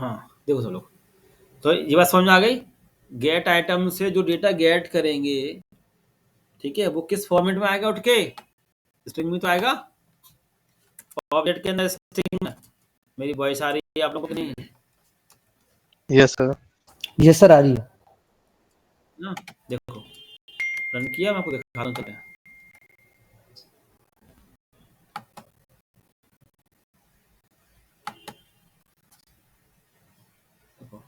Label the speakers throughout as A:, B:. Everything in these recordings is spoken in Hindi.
A: हाँ देखो सब लोग, तो ये बात समझ में आ गई। गेट आइटम से जो डेटा गेट करेंगे, ठीक है, वो किस फॉर्मेट में आएगा? उठ के स्ट्रिंग में तो आएगा, ऑब्जेक्ट के अंदर स्ट्रिंग में। मेरी वॉइस आ रही है आप लोगों को नहीं?
B: Yes sir.
C: यस सर, आ रही है
A: ना, देखो रन किया, मैं आपको दिखा रहा हूँ। देखो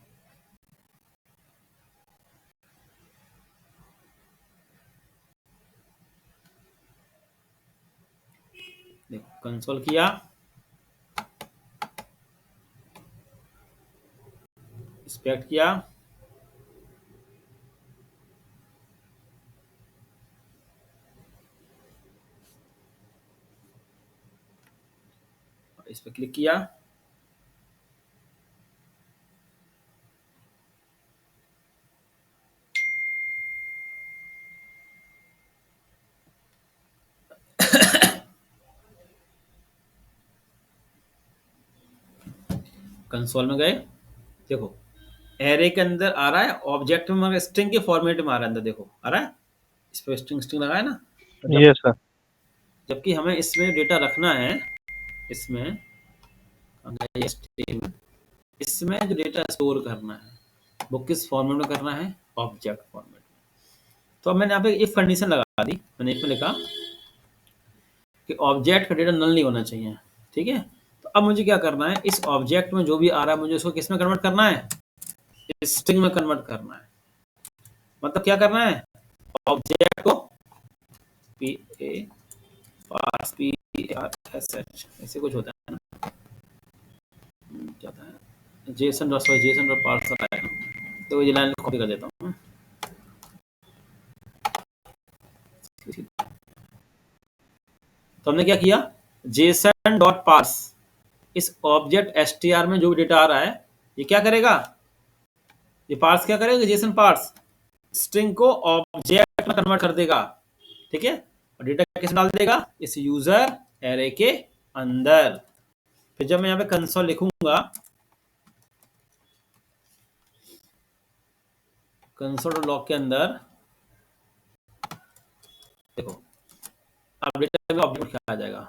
A: देखो कंसोल किया, इंस्पेक्ट किया, इस पर क्लिक किया, कंसोल में गए, देखो एरे के अंदर आ रहा है, ऑब्जेक्ट में मगर स्ट्रिंग के फॉर्मेट में आ रहा है अंदर, देखो आ रहा है, इस पर स्ट्रिंग स्ट्रिंग लगा है ना। तो
B: यस सर।
A: जबकि हमें इसमें डेटा रखना है, इसमें string, इसमें जो डेटा स्टोर करना है वो किस फॉर्मेट में करना है? ऑब्जेक्ट फॉर्मेट में। तो अब मैंने यहाँ पे इफ कंडीशन लगा दी, मैंने इसमें लिखा कि ऑब्जेक्ट का डेटा नल नहीं होना चाहिए, ठीक है। तो अब मुझे क्या करना है, इस ऑब्जेक्ट में जो भी आ रहा है मुझे उसको किस में कन्वर्ट करना है? स्ट्रिंग में कन्वर्ट करना है। मतलब क्या करना है, ऑब्जेक्ट को P A parse P R S H ऐसे कुछ होता है ना, क्या होता है, JSON dot JSON dot parser आएगा, तो ये लाइन कॉपी कर देता हूँ। तो हमने क्या किया, जेसन डॉट पार्स, इस ऑब्जेक्ट एसटीआर में जो भी डेटा आ रहा है ये क्या करेगा, ये पार्स क्या करेगा, जेसन पार्स स्ट्रिंग को ऑब्जेक्ट में कन्वर्ट कर देगा, ठीक है। और डेटा कैसे डाल देगा, इस यूजर एरे के अंदर। फिर जब मैं यहाँ पे कंसोल लिखूंगा, कंसोल लॉग के अंदर देखो अब डेटा में ऑब्जेक्ट क्या आ जाएगा,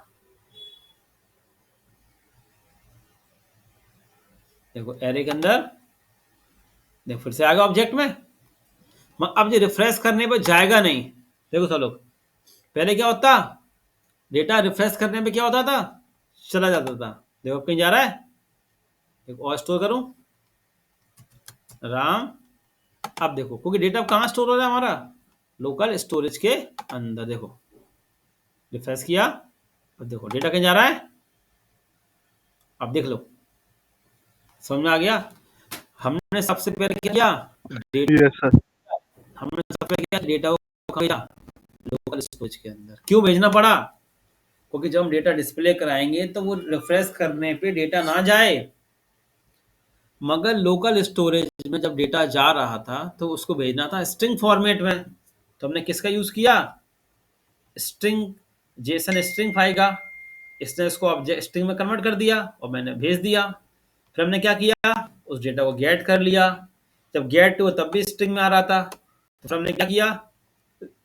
A: देखो एरे के अंदर, देखो फिर से आएगा ऑब्जेक्ट में। अब ये रिफ्रेश करने पर जाएगा नहीं, देखो सब लोग, पहले क्या होता, डेटा रिफ्रेश करने पे क्या होता था, चला जाता था। देखो कहीं जा रहा है, देखो और स्टोर करूं राम। अब देखो क्योंकि डेटा कहाँ स्टोर हो रहा है हमारा, लोकल स्टोरेज के अंदर। देखो रिफ्रेश किया, अब देखो डेटा कहीं जा रहा है, अब देख लो, समझ में आ गया। हमने सबसे पहले क्या किया,
B: यस सर।
A: हमने सबसे पहले क्या, डेटा को भेजा लोकल स्टोरेज के अंदर। क्यों भेजना पड़ा, क्योंकि जब हम डेटा डिस्प्ले कराएंगे तो वो रिफ्रेश करने पे डेटा ना जाए, मगर लोकल स्टोरेज में जब डेटा जा रहा था तो उसको भेजना था स्ट्रिंग फॉर्मेट में। तो हमने किसका यूज किया, स्ट्रिंग, जेसन स्ट्रिंग फाइल का। इसने इसको ऑब्जेक्ट स्ट्रिंग में कन्वर्ट कर दिया और मैंने भेज दिया। फिर हमने क्या किया, उस डेटा को गेट कर लिया, जब गेट हुआ तब भी स्ट्रिंग में आ रहा था, तो फिर हमने क्या किया,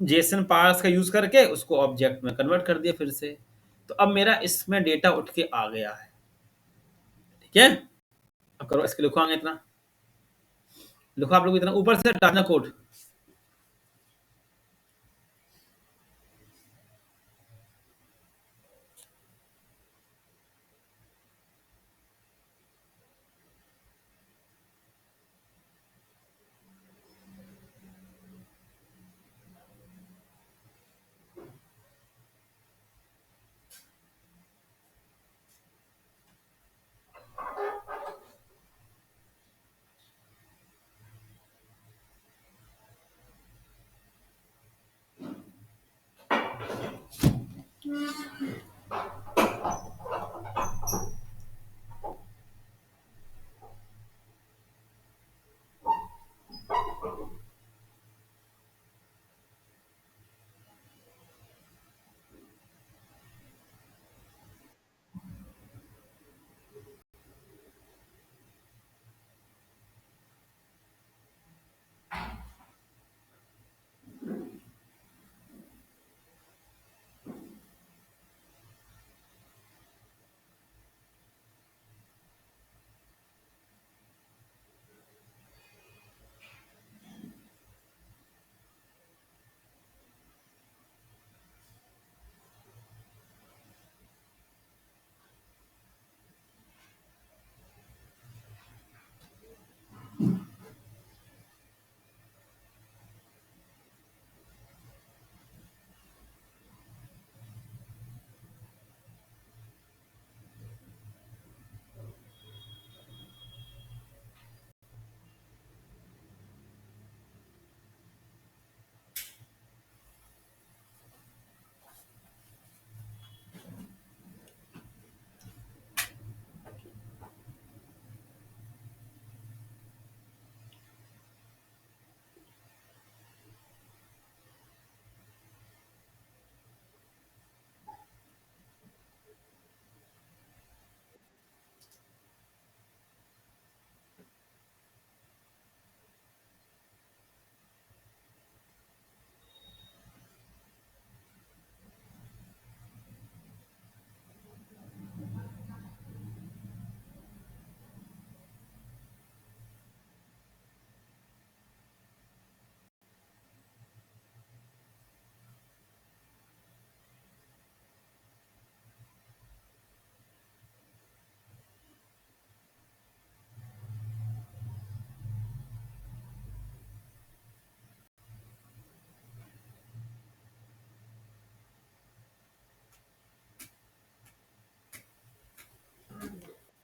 A: जेसन पार्स का यूज करके उसको ऑब्जेक्ट में कन्वर्ट कर दिया फिर से। तो अब मेरा इसमें डेटा उठ के आ गया है, ठीक है। अब करो इसके लिखो आगे इतना, लिखो आप लोग इतना ऊपर से डालना कोड।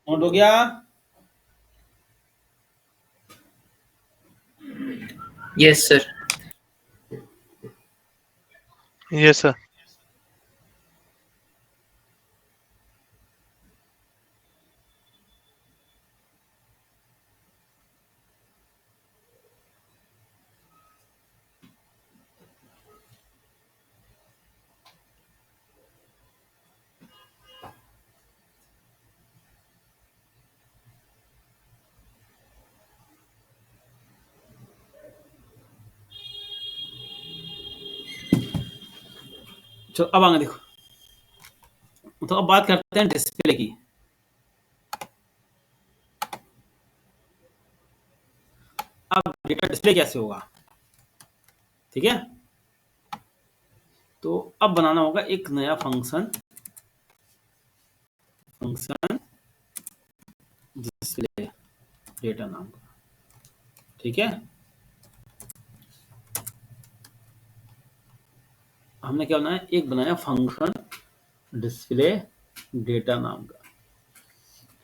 A: नोट हो गया?
C: Yes, sir.
B: Yes, sir.
A: चलो अब आगे देखो, तो अब बात करते हैं डिस्प्ले की। अब डेटा डिस्प्ले कैसे होगा, ठीक है? तो अब बनाना होगा एक नया फंक्शन डिस्प्ले डेटा नाम का, ठीक है? हमने क्या बनाया, एक बनाया फंक्शन डिस्प्ले डेटा नाम का,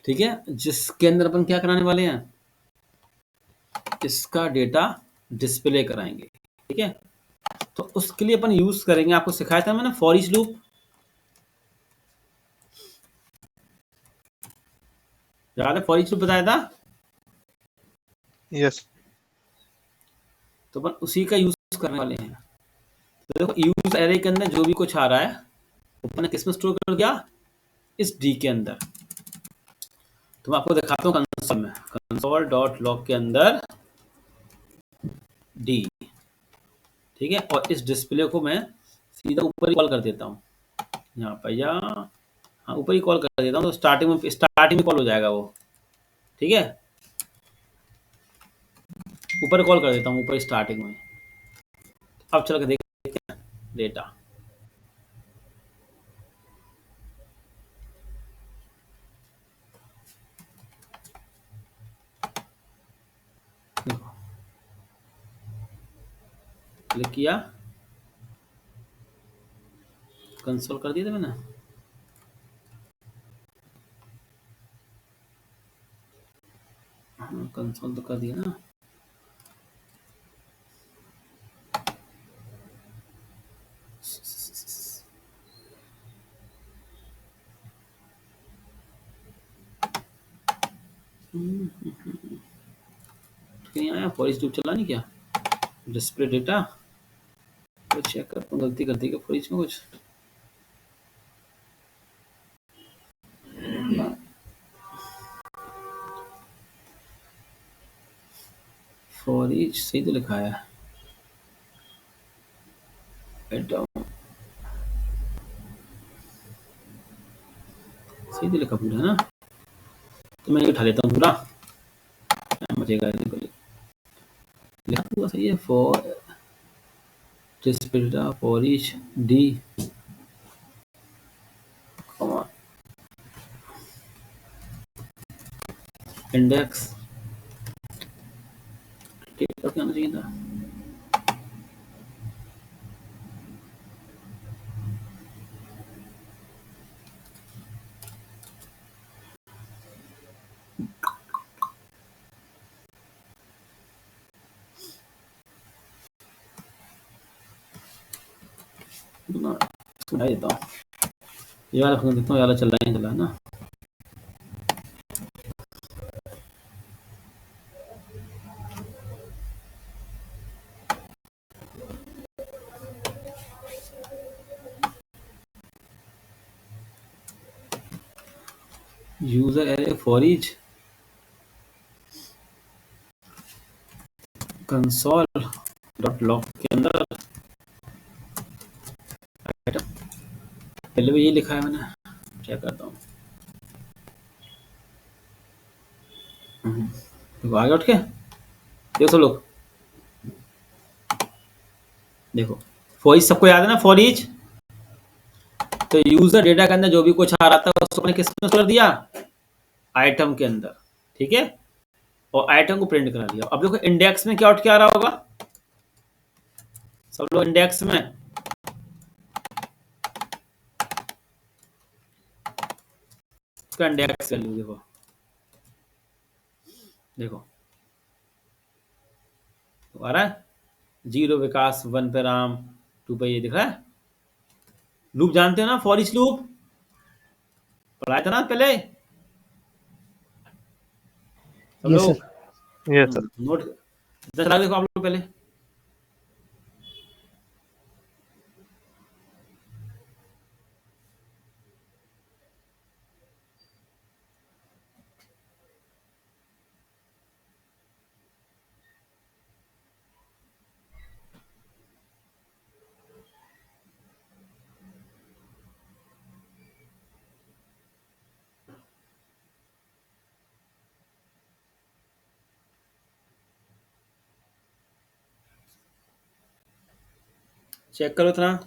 A: ठीक है? जिसके अंदर अपन क्या कराने वाले हैं, इसका डेटा डिस्प्ले कराएंगे, ठीक है? तो उसके लिए अपन यूज करेंगे, आपको सिखाया था मैंने फॉर ईच लूप, याद है? फॉर ईच लूप बताया था।
B: Yes.
A: तो अपन उसी का यूज करने वाले हैं। तो देखो, यूज एरे के अंदर जो भी कुछ आ रहा है अपन ने किस में स्टोर कर दिया, इस डी के अंदर। तो मैं आपको दिखाता हूँ कंसोल में, कंसोल डॉट लॉग के अंदर डी, ठीक है? और इस डिस्प्ले को मैं सीधा ऊपर ही कॉल कर देता हूँ, यहाँ पर, या हाँ ऊपर ही कॉल कर देता हूँ, तो स्टार्टिंग में कॉल हो जाएगा वो, ठीक है? ऊपर कॉल कर देता हूँ, ऊपर स्टार्टिंग में। अब चल के देखते हैं डेटा। देखो, क्लिक किया, कंसोल कर दिया था मैंने। हाँ, कंसोल तो कर दिया ना। कहीं आया फॉर ईच लूप चला नहीं क्या, डिस्प्ले डेटा तो चेक करता हूँ, गलती कर दी क्या फॉर ईच में कुछ। फॉर ईच सही तो लिखा है, डेटा सही तो लिखा पूरा है ना। तो मैं ये उठा लेता हूँ पूरा, बचेगा लिखा पूरा सही है। For display data for each D index data क्या आना चाहिए था? ना, इसको हटा देता हूँ। ये वाला फंक्शन देता हूँ, ये वाला चल रहा है ना। User array for each console dot log के अंदर पहले भी ये लिखा है मैंने, चेक करता हूँ। देखो आगे उठ के देखो सब लोग, देखो फॉर ईच सबको याद है ना, फॉर ईच। तो यूजर डेटा के अंदर जो भी कुछ आ रहा था उसको मैंने किस में कर दिया, आइटम के अंदर, ठीक है, और आइटम को प्रिंट करा दिया। अब देखो इंडेक्स में क्या उठ के आ रहा होगा, सब लोग इंडेक्स में इसका इंडेक्स वैल्यू देखो, देखो तो आ रहा है 0 विकास 1 पे राम 2 पे ये दिख रहा है। लूप जानते हो ना, फॉर ईच लूप पढ़ाया था ना पहले सब
D: यस
A: लोग।
D: सर।
B: Yes, sir.
A: नोट चला देखो आप लोग पहले। चेक करो इतना।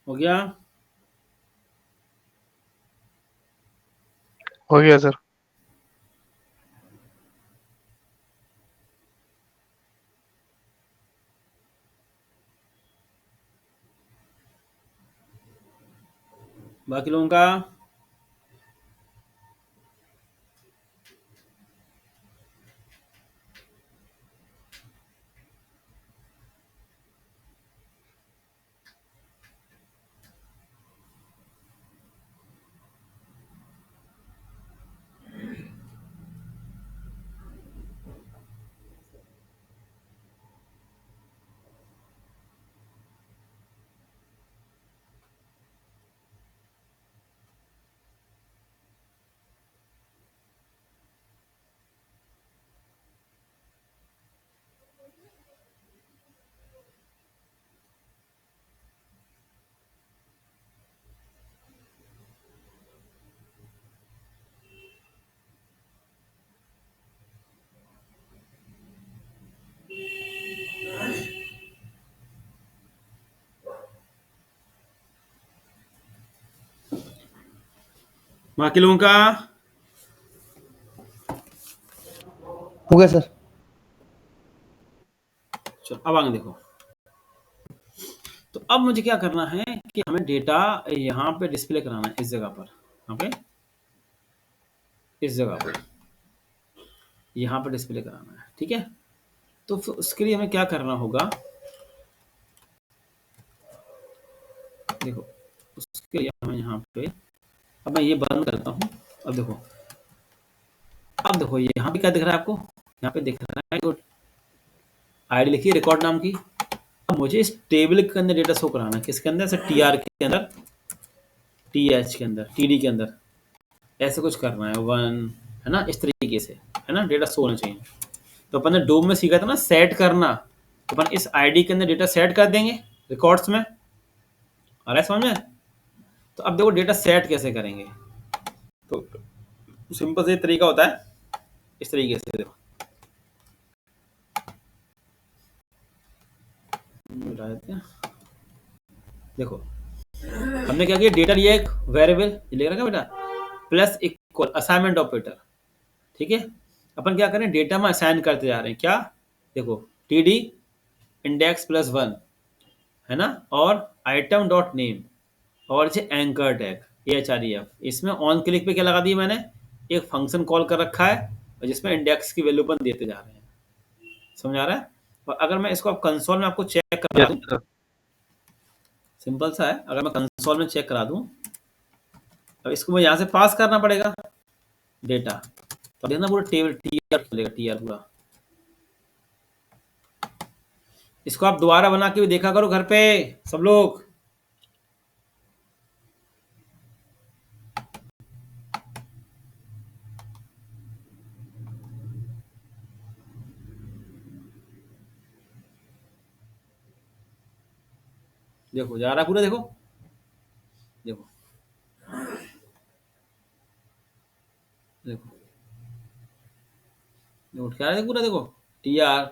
A: हो गया।
B: हो गया सर।
A: बाकी लोगों का बाकी लोगों का
D: हो गया सर।
A: चलो अब आगे देखो। तो अब मुझे क्या करना है कि हमें डेटा यहाँ पे डिस्प्ले कराना है, इस जगह पर, यहाँ पे, इस जगह पर, यहाँ पे डिस्प्ले कराना है, ठीक है। तो फिर उसके लिए हमें क्या करना होगा, देखो उसके लिए हमें यहाँ पे, अब मैं ये बंद करता हूँ। अब देखो यहाँ पे क्या दिख रहा है आपको, यहाँ पे दिख रहा है आईडी लिखी है रिकॉर्ड नाम की। अब मुझे इस टेबल के अंदर डेटा शो कराना है, किसके अंदर, सर टी आर के अंदर, टी एच के अंदर, टी डी के अंदर, ऐसे कुछ करना है, वन, है ना, इस तरीके से, है ना, डेटा शो होना चाहिए। तो अपन ने डोम में सीखा था ना सेट करना, तो अपन इस आईडी के अंदर डेटा सेट कर देंगे रिकॉर्ड्स में, आ रहा है समझ में। तो अब देखो डेटा सेट कैसे करेंगे, तो सिंपल से तरीका होता है, इस तरीके से देखो, मिटा देते हैं। देखो हमने क्या किया, डेटा लिया एक वेरिएबल, ले रखा बेटा, प्लस इक्वल असाइनमेंट ऑपरेटर, ठीक है। अपन क्या करें, डेटा में असाइन करते जा रहे हैं, क्या, देखो T D index plus one, है ना, और आइटम डॉट नेम, और ये एंकर टैग AHREF, इसमें ऑन क्लिक पे क्या लगा दिया मैंने, एक फंक्शन कॉल कर रखा है, और जिसमें इंडेक्स की वैल्यू अपन देते जा रहे हैं, समझ आ रहा है। और अगर मैं इसको कंसोल में आपको चेक करा
B: यस
A: दूं,
B: सर।
A: सिंपल सा है, अगर मैं कंसोल में चेक करा दूं, अब इसको मुझे यहाँ से पास करना पड़ेगा डेटा, तो देखना पूरा टेबल टी आर खुलेगा, टी आर पूरा। इसको आप दोबारा बना के भी देखा करो घर पे सब लोग। देखो जा रहा पूरा, देखो देखो देखो देखो क्या है पूरा, देखो टी आर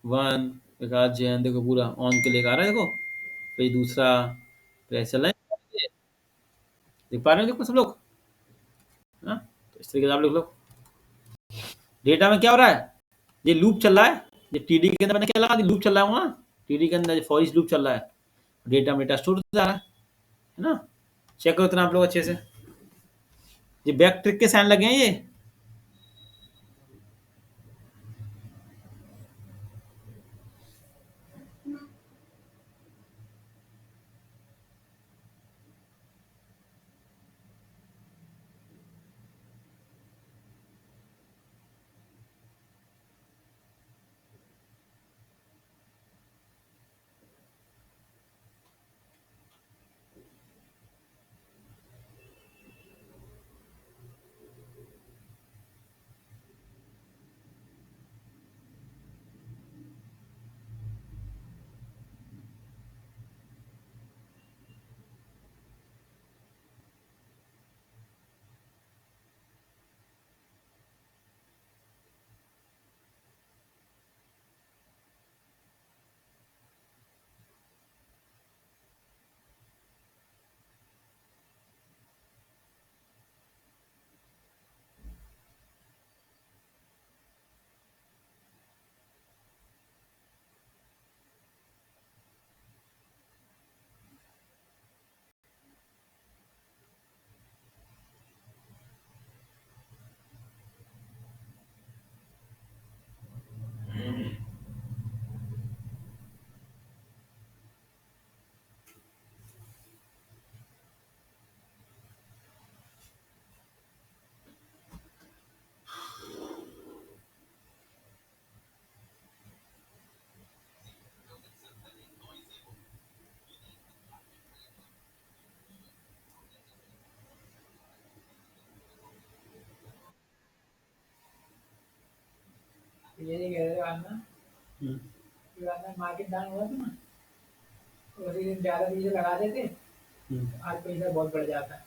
A: वन, एक आध जैन, देखो पूरा ऑन के लेकर आ रहा है, देखो फिर दूसरा, फिर ऐसे चल रहा है, देख पा रहे हो, देखो सब लोग, हाँ। तो इस तरीके से आप लिख लो, डेटा में क्या हो रहा है, ये लूप चल रहा है, ये टीडी के अंदर मैंने क्या लगा दी, लूप चल रहा है वहाँ, टीडी के अंदर फॉर ईच लूप चल रहा है, डेटा में डेटा स्टोर होता जा रहा है ना। चेक करो इतना आप लोग अच्छे से, ये बैक ट्रिक के साइन लगे हैं ये,
E: ये नहीं कह रहे आना, मार्केट डाउन हुआ था ना, तो उसी दिन ज़्यादा चीज़ें लगा देते, आज पैसा बहुत बढ़ जाता है।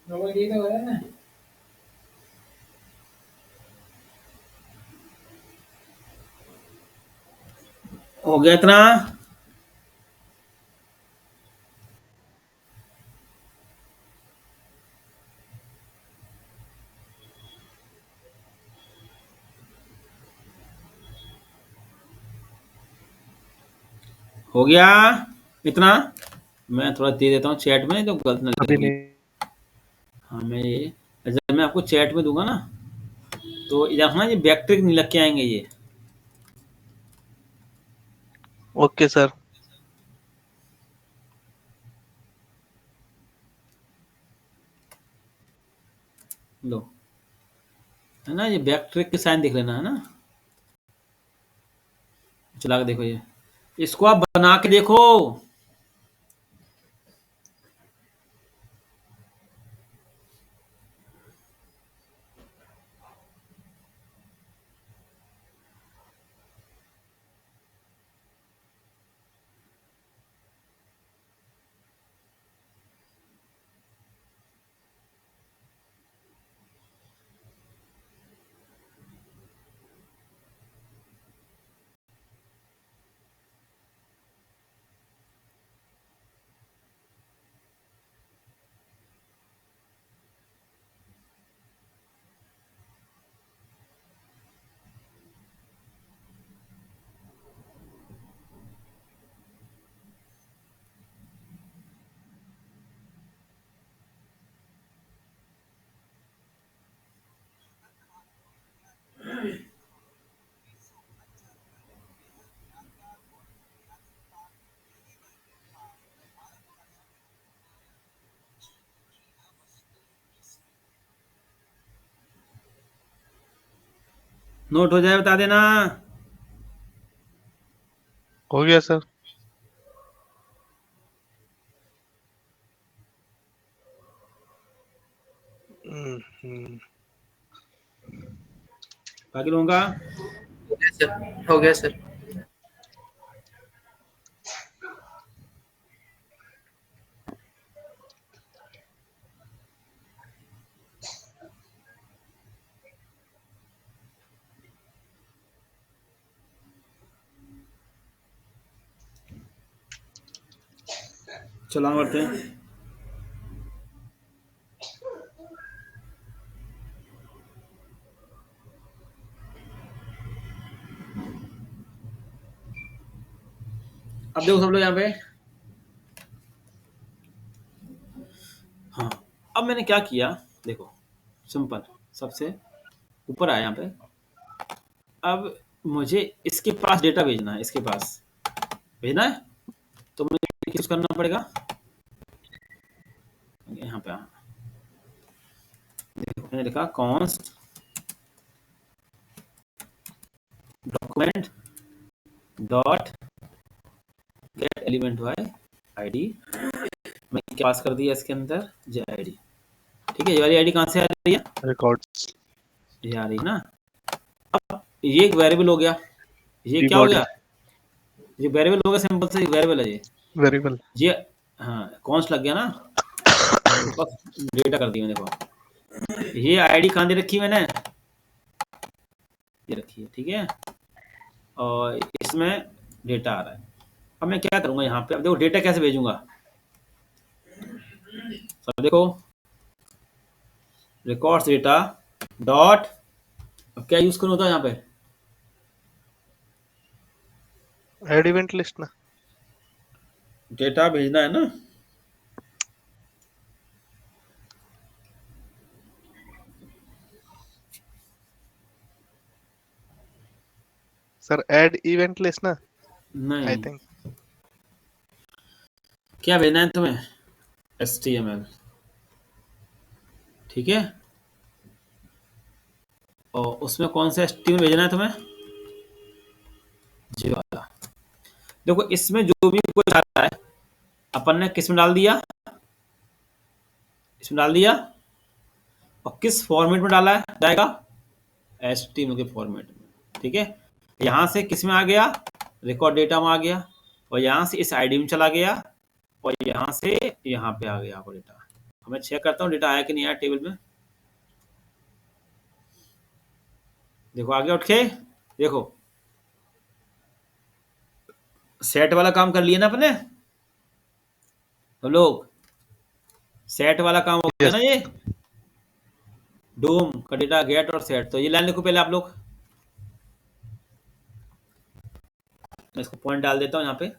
E: लोगों ये तो हो रहा है ना,
A: हो गया इतना। हो गया इतना? मैं थोड़ा दे देता हूँ चैट में तो गलत ना
B: अभी
A: लगे।
B: नहीं।
A: हाँ मैं ये जब मैं आपको चैट में दूंगा ना तो यहाँ ये बैक्ट्रिक नहीं लग के आएंगे ये।
B: Okay sir.
A: लो है ना, ये बैक्ट्रिक के साइन दिख लेना है ना। चला के देखो ये, इसको आप बना के देखो। नोट हो जाए बता देना।
B: हो गया सर। हम्म,
A: बाकी लोगों का
C: हो गया सर, हो गया सर।
A: चलान करते हैं। अब देखो सब लोग यहाँ पे। हाँ अब मैंने क्या किया देखो, सिंपल, सबसे ऊपर आया यहाँ पे। अब मुझे इसके पास डेटा भेजना है, इसके पास भेजना है तो मुझे किस करना पड़ेगा, यहाँ पे देखो मैंने लिखा const document dot get element by ID. मैं क्या पास कर दिया इसके अंदर, जे आईडी। ठीक है, ये वाली आईडी कहाँ से आ रही है,
B: रिकॉर्ड्स
A: ये आ रही है ना। अब ये एक वेरिएबल हो गया, ये क्या हो
B: बॉडी
A: गया, ये वेरिएबल हो गया, सिंपल से वेरिएबल है ये।
B: वेरिएबल।
A: ये हाँ कॉन्स्ट लग गया ना, बस डेटा कर दी मैंने। देखो ये आईडी कहाँ दे रखी मैंने, ये रखी है, ठीक है। और इसमें डेटा आ रहा है। अब मैं क्या करूंगा यहाँ पे, अब देखो डेटा कैसे भेजूंगा। सब देखो रिकॉर्ड्स डेटा डॉट, अब क्या यूज करूँ होता है यहाँ पे,
B: ऐड इवेंट लिस्ट ना।
A: डेटा भेजना है ना।
B: सर ऐड इवेंट लिस्ट ना।
A: नहीं
B: आई थिंक
A: क्या भेजना है तुम्हें, HTML, ठीक है। और उसमें कौन सा HTML भेजना है तुम्हें, जी वाला। देखो इसमें जो भी कोई आ रहा है अपन ने किस में डाल दिया, इसमें डाल दिया। और किस फॉर्मेट में डाला है जाएगा, HTML के फॉर्मेट में, ठीक है। यहाँ से किस में आ गया, रिकॉर्ड डेटा में आ गया। और यहाँ से इस आईडी में चला गया। और यहाँ से यहाँ पे आ गया आपको डेटा। मैं चेक करता हूँ डेटा आया कि नहीं आया टेबल में। देखो आ गया उठ के, देखो सेट वाला काम कर लिया ना अपने हम लोग, सेट वाला काम हो गया
B: यस
A: ना ये, डोम का डेटा गेट और सेट। तो ये लाइन लिखो पहले आप लोग, मैं इसको पॉइंट डाल देता हूँ यहाँ पे।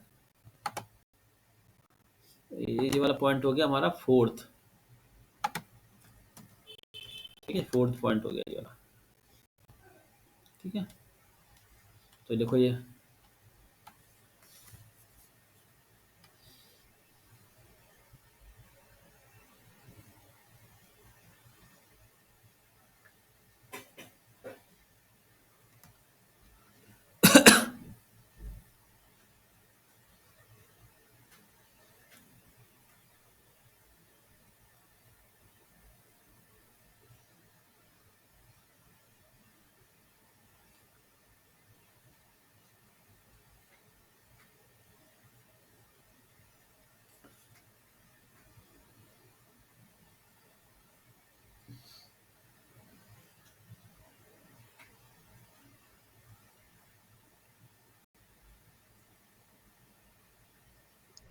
A: ये वाला पॉइंट हो गया हमारा फोर्थ। ठीक है, फोर्थ पॉइंट हो गया ये वाला। ठीक है, तो देखो ये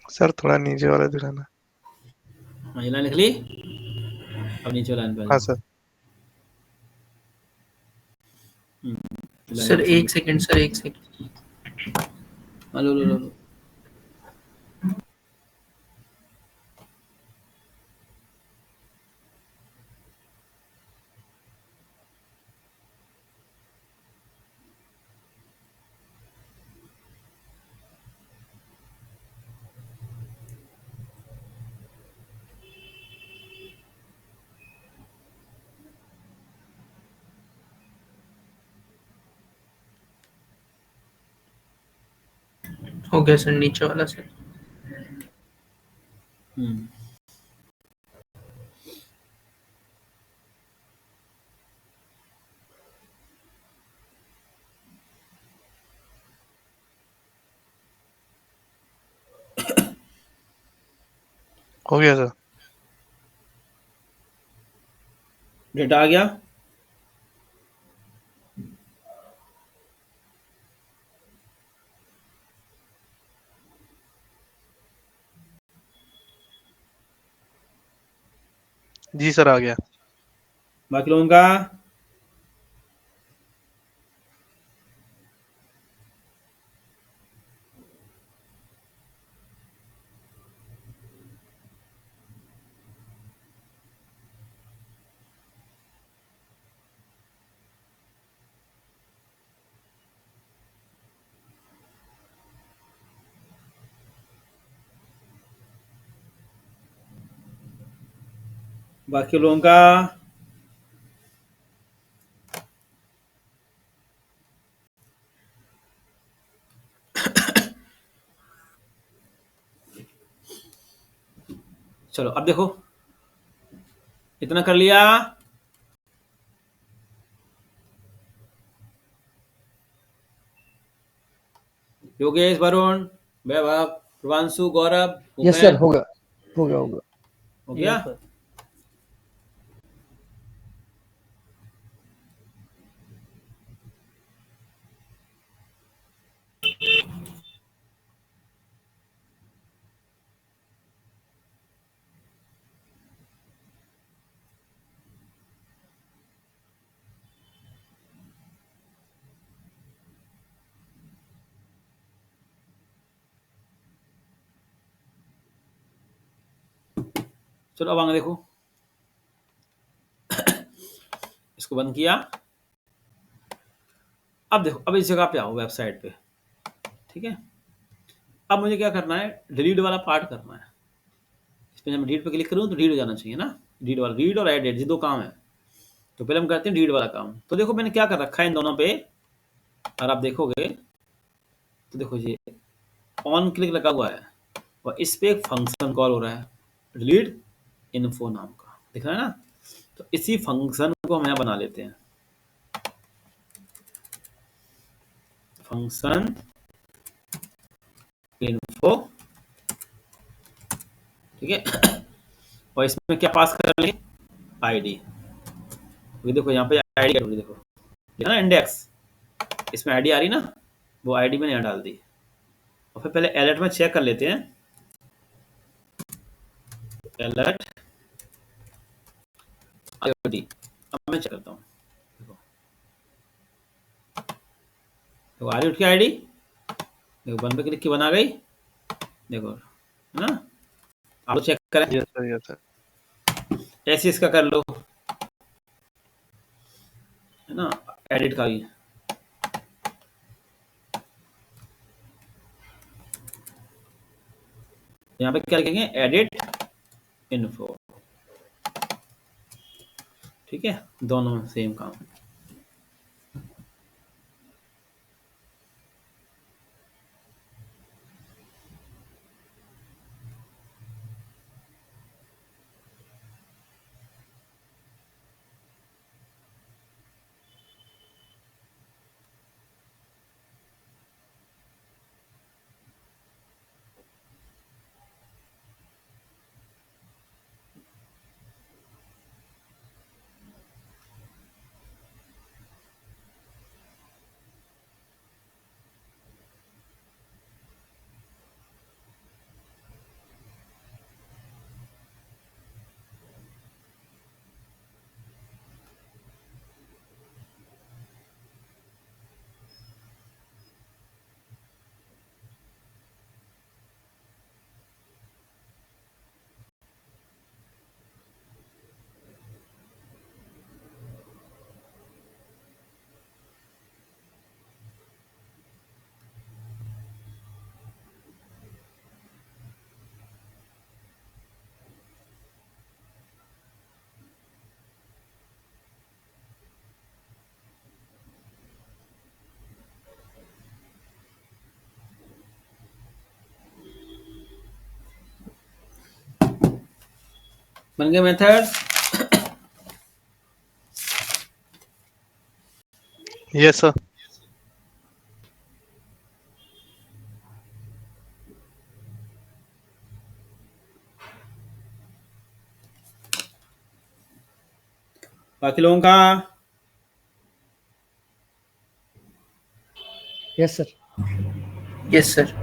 B: सर थोड़ा नीचे वाला दिखाना।
A: हाँ, ये लाइन लिख ली। अब नीचे लाइन पे आ
B: हाँ
A: जाओ।
B: सर।
A: लाइन
C: सर
A: नीचे
C: एक सेकंड सर, एक सेकंड।
A: हाँ, लो लो लो लो।
C: हो गया सर, नीचे वाला सर।
A: हम्म,
B: हो गया सर।
A: डेटा आ गया।
B: जी सर आ गया।
A: बाकी लोगों का बाकी लोगों का चलो अब देखो, इतना कर लिया। योगेश, वरुण, वैभव, प्रवांशु, गौरव,
D: यस सर,
A: उमेश,
D: होगा होगा होगा।
A: हो गया।
D: Yes sir.
A: चलो अब आगे देखो, इसको बंद किया। अब देखो, अब इस जगह पे आओ वेबसाइट पे। ठीक है, अब मुझे क्या करना है, डिलीट वाला पार्ट करना है। इस पे जब मैं डिलीट पे क्लिक करूँ तो डिलीट हो जाना चाहिए ना। डिलीट वाला, रीड और एडिट, ये दो काम है। तो पहले हम करते हैं डिलीट वाला काम। तो देखो मैंने क्या कर रखा है इन दोनों पे, और आप देखोगे तो देखो ये ऑन क्लिक लगा हुआ है, और इस पे एक फंक्शन कॉल हो रहा है, डिलीट इन्फो नाम का, दिख रहा है ना। तो इसी फंक्शन को हम यहाँ बना लेते हैं, फंक्शन इन्फो। ठीक है, और इसमें क्या पास कर लेंगे, आईडी। ये देखो यहाँ पे आईडी, देखो ये ना इंडेक्स, इसमें आईडी आ रही ना, वो आईडी मैंने यहाँ डाल दी। और फिर पहले अलर्ट में चेक कर लेते हैं, अलर्ट आईडी। अब मैं चेक करता हूँ, देखो आ रही उठ की आईडी। देखो वन पे क्लिक की बना गई, देखो है ना। आप चेक करें,
B: Yes, sir. Yes, sir.
A: ऐसे इसका कर लो, है ना, एडिट का भी। यहाँ पे क्या लिखेंगे, एडिट इन्फो, ठीक है, दोनों में सेम काम। बन गए मेथड।
B: Yes, sir.
A: बाकी लोगों का
E: यस सर।
C: Yes sir.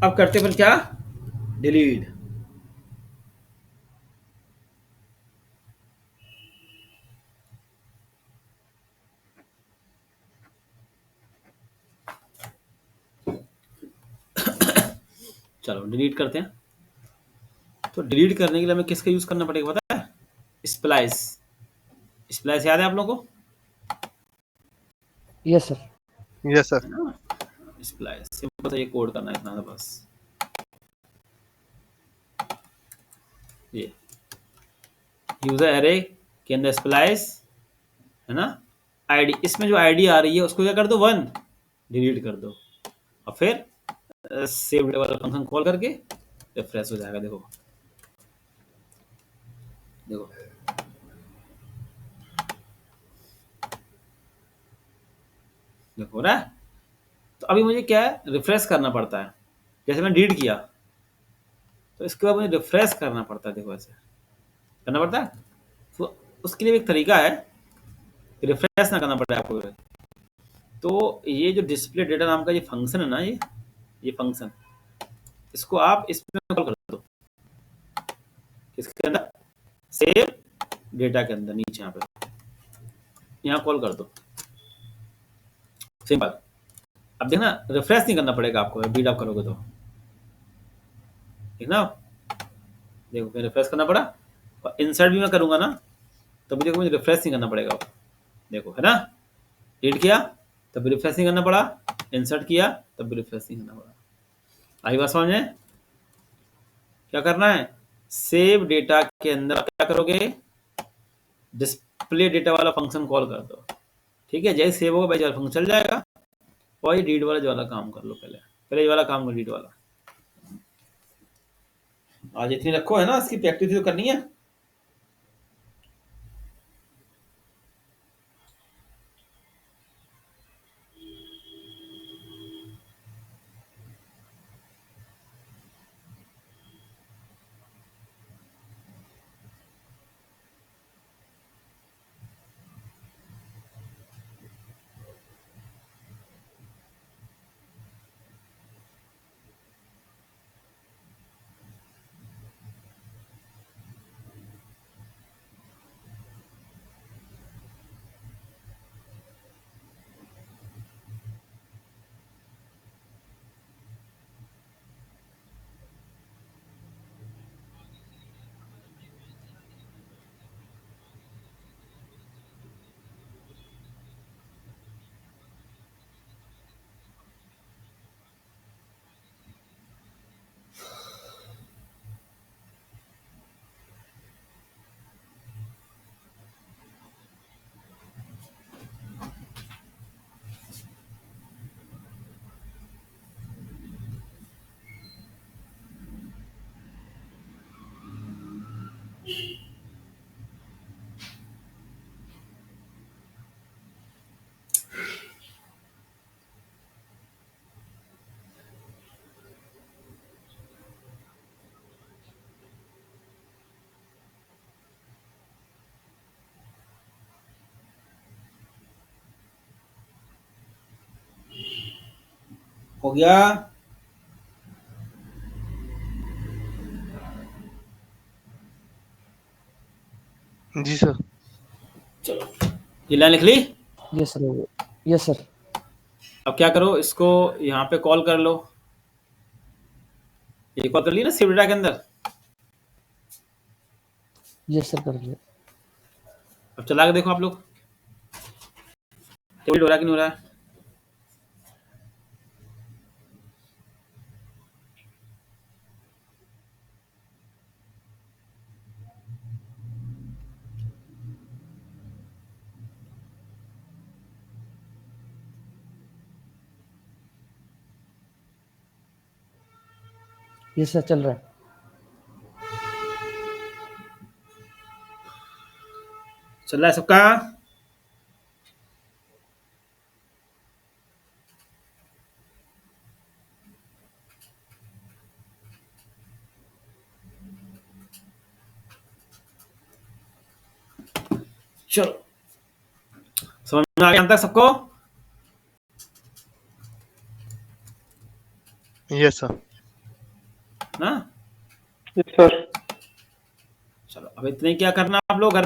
A: अब करते फिर क्या, डिलीट। चलो डिलीट करते हैं। तो डिलीट करने के लिए हमें किसका यूज करना पड़ेगा पता है, स्प्लाइस। स्प्लाइस याद है आप लोगों को,
E: यस सर।
B: Yes, sir.
A: है ना, स्प्लाइस सिंपल सा ये कोड करना है इतना सा बस। ये यूजर एरे के अंदर स्प्लाइस, है ना, आईडी, इसमें जो आईडी आ रही है उसको क्या कर दो, 1 डिलीट कर दो, और फिर सेव वाला फंक्शन कॉल करके रिफ्रेश हो जाएगा। देखो देखो देखो हो रहा है। तो अभी मुझे क्या है, रिफ्रेश करना पड़ता है। जैसे मैंने डिलीट किया तो इसके बाद मुझे रिफ्रेश करना पड़ता है। देखो ऐसे करना पड़ता है। तो उसके लिए एक तरीका है, रिफ्रेश ना करना पड़े आपको। तो ये जो डिस्प्ले डेटा नाम का ये फंक्शन है ना, ये फंक्शन, इसको आप इसमें कॉल कर दो, इसके अंदर सेव डेटा के अंदर नीचे यहाँ कॉल कर दो, सिंपल। अब देखना रिफ्रेश नहीं करना पड़ेगा आपको, बीट आप करोगे तो, ठीक ना। देखो मैं रिफ्रेश करना पड़ा, और इंसर्ट भी मैं करूंगा ना, तब भी देखो मुझे रिफ्रेश नहीं करना पड़ेगा। देखो है ना, रीड किया तब भी रिफ्रेश नहीं करना पड़ा, इंसर्ट किया तब भी रिफ्रेश नहीं करना पड़ा। आई बात समझ में। क्या करना है, सेव डेटा के अंदर आप क्या करोगे, डिस्प्ले डेटा वाला फंक्शन कॉल कर दो, ठीक है। जैसे सेव होगा वैसे वाला फंक्शन चल जाएगा, और ये रीड वाला जो वाला काम कर लो, पहले पहले ये वाला काम कर, रीड वाला। आज इतनी रखो, है ना, इसकी प्रैक्टिस तो करनी है। हो गया?
B: जी सर।
A: चलो, ये लाइन लिख ली।
C: Yes sir. Yes sir.
A: अब क्या करो, इसको यहाँ पे कॉल कर लो। ये कॉल कर ली ना सेव डेटा के अंदर।
C: यस सर, कर लिया।
A: अब चला के देखो आप लोग, टेबल हो रहा है कि नहीं हो रहा है?
C: यस सर, चल रहा है।
A: चल रहा है सबका? चलो, समझ में आ गया यहाँ तक सबको?
B: Yes sir.
A: ना?
D: Yes sir.
A: चलो, अब इतने क्या करना आप लोग घर